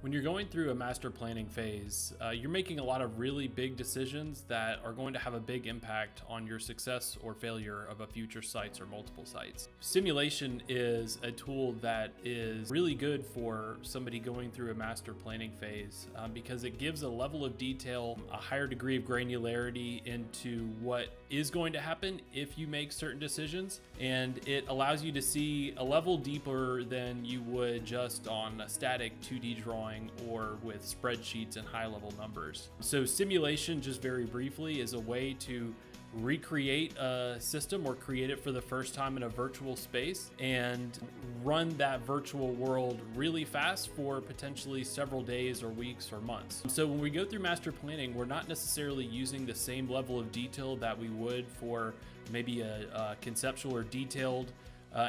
When you're going through a master planning phase, you're making a lot of really big decisions that are going to have a big impact on your success or failure of a future sites or multiple sites. Simulation is a tool that is really good for somebody going through a master planning phase because it gives a level of detail, a higher degree of granularity into what is going to happen if you make certain decisions, and it allows you to see a level deeper than you would just on a static 2D drawing or with spreadsheets and high-level numbers. So simulation, just very briefly, is a way to recreate a system or create it for the first time in a virtual space and run that virtual world really fast for potentially several days or weeks or months. So when we go through master planning, we're not necessarily using the same level of detail that we would for maybe a conceptual or detailed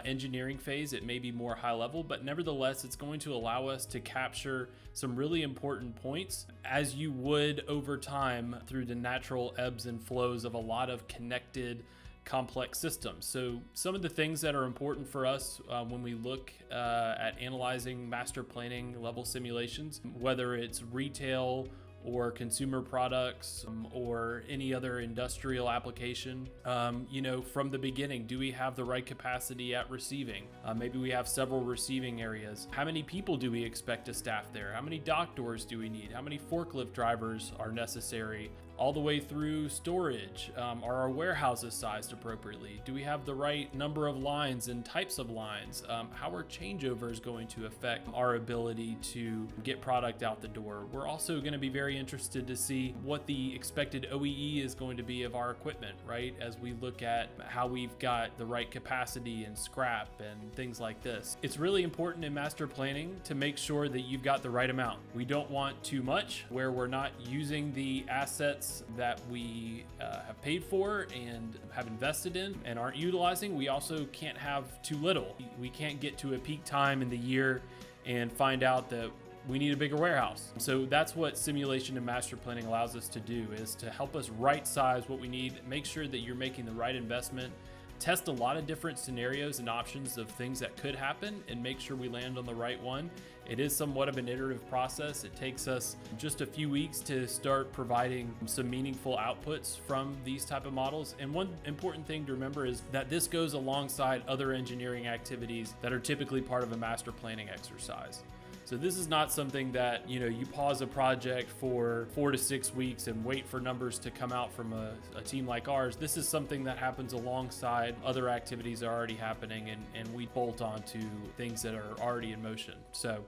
engineering phase. It may be more high level, but nevertheless, it's going to allow us to capture some really important points as you would over time through the natural ebbs and flows of a lot of connected complex systems. So some of the things that are important for us when we look at analyzing master planning level simulations, whether it's retail or consumer products or any other industrial application, from the beginning, do we have the right capacity at receiving? Maybe we have several receiving areas. How many people do we expect to staff there? How many dock doors do we need? How many forklift drivers are necessary? All the way through storage. Are our warehouses sized appropriately? Do we have the right number of lines and types of lines? How are changeovers going to affect our ability to get product out the door? We're also going to be very interested to see what the expected OEE is going to be of our equipment, right? As we look at how we've got the right capacity and scrap and things like this. It's really important in master planning to make sure that you've got the right amount. We don't want too much where we're not using the assets that we have paid for and have invested in and aren't utilizing. We also can't have too little. We can't get to a peak time in the year and find out that we need a bigger warehouse. So that's what simulation and master planning allows us to do, is to help us right size what we need, make sure that you're making the right investment, test a lot of different scenarios and options of things that could happen, and make sure we land on the right one. It is somewhat of an iterative process. It takes us just a few weeks to start providing some meaningful outputs from these type of models. And one important thing to remember is that this goes alongside other engineering activities that are typically part of a master planning exercise. So this is not something that, you pause a project for 4 to 6 weeks and wait for numbers to come out from a team like ours. This is something that happens alongside other activities that are already happening, and we bolt on to things that are already in motion. So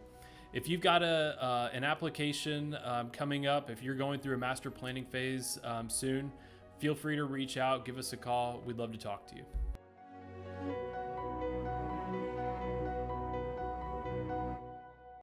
if you've got an application coming up, if you're going through a master planning phase soon, feel free to reach out, give us a call. We'd love to talk to you.